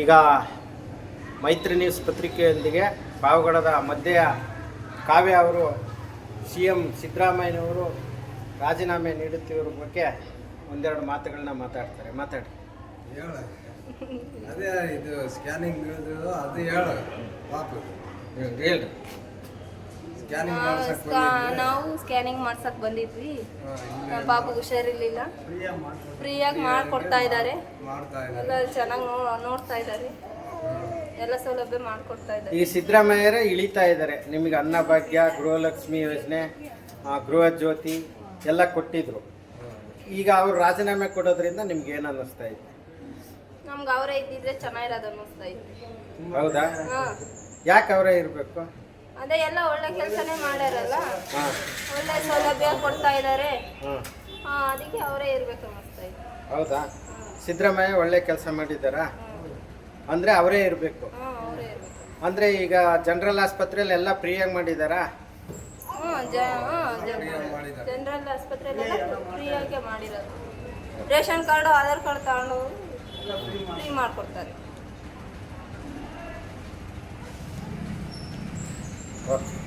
ಈಗ ಮೈತ್ರಿ ನ್ಯೂಸ್ ಪತ್ರಿಕೆಯೊಂದಿಗೆ ಪಾವಗಡದ ಮಧ್ಯೆ ಕಾವ್ಯ ಅವರು CM ಸಿದ್ದರಾಮಯ್ಯನವರು ರಾಜೀನಾಮೆ ನೀಡುತ್ತಿರುವ ಬಗ್ಗೆ ಒಂದೆರಡು ಮಾತುಗಳನ್ನ ಮಾತಾಡ್ತಾರೆ. ಮಾತಾಡಿ. ಹೇಳ ಅದೇ ಇದು ಸ್ಕ್ಯಾನಿಂಗ್ ಅದು ಹೇಳು ಪಾಪ ಹೇಳ್ರಿ. ನಾವು ಸ್ಕ್ಯಾನಿಂಗ್ ಮಾಡ್ಸಕ್ ಬಂದಿದ್ವಿ. ನಮ್ಮ ಪಾಪು ಹುಷಾರಿರ್ಲಿಲ್ಲ, ಫ್ರೀಯಾಗಿ ಮಾಡ್ಕೊಡ್ತಾ ಇದ್ದಾರೆ. ಎಲ್ಲ ಚೆನ್ನಾಗಿ ನೋಡ್ತಾ ಇದ್ದಾರೆ, ಎಲ್ಲ ಸೌಲಭ್ಯ ಮಾಡ್ಕೊಡ್ತಾ ಇದ್ದಾರೆ. ಈ ಸಿದ್ದರಾಮಯ್ಯರೇ ಇಳಿತಾ ಇದ್ದಾರೆ. ನಿಮಗೆ ಅನ್ನಭಾಗ್ಯ, ಗೃಹಲಕ್ಷ್ಮಿ ಯೋಜನೆ, ಗೃಹ ಜ್ಯೋತಿ ಎಲ್ಲ ಕೊಟ್ಟಿದ್ರು. ಈಗ ಅವ್ರು ರಾಜೀನಾಮೆ ಕೊಡೋದ್ರಿಂದ ನಿಮ್ಗೆ ಏನು ಅನ್ನಿಸ್ತಾ ಇದೆ? ನಮ್ಗೆ ಅವರೇ ಇದ್ದಿದ್ರೆ ಚೆನ್ನಾಗಿರೋದು ಅನ್ನಿಸ್ತಾ ಇತ್ತು. ಹೌದಾ? ಯಾಕೆ ಅವರೇ ಇರಬೇಕು? ಅದೇ ಎಲ್ಲ ಒಳ್ಳೆ ಕೆಲಸನೇ ಮಾಡ್ಯಾರಲ್ಲ, ಒಳ್ಳೆ ಸೌಲಭ್ಯ ಕೊಡ್ತಾ ಇದ್ದಾರೆ, ಅದಕ್ಕೆ ಅವರೇ ಇರ್ಬೇಕು ಅನ್ನಿಸ್ತಾ ಇತ್ತು. ಹೌದಾ? ಸಿದ್ದರಾಮಯ್ಯ ಒಳ್ಳೆ ಕೆಲಸ ಮಾಡಿದ್ದಾರಾ? ಅಂದರೆ ಅವರೇ ಇರಬೇಕು. ಅವರೇ ಇರ್ಬೇಕು. ಅಂದರೆ ಈಗ ಜನರಲ್ ಆಸ್ಪತ್ರೆಯಲ್ಲಿ ಎಲ್ಲ ಫ್ರೀಯಾಗಿ ಮಾಡಿದ್ದಾರಾ? ಜನರಲ್ ಆಸ್ಪತ್ರೆಯಲ್ಲೆಲ್ಲ ಫ್ರೀಯಾಗೆ ಮಾಡಿರೋದು. ರೇಷನ್ ಕಾರ್ಡು, ಆಧಾರ್ ಕಾರ್ಡ್ ತಗೊಂಡು ಫ್ರೀ ಮಾಡಿಕೊಡ್ತಾರೆ. ಓಕೆ.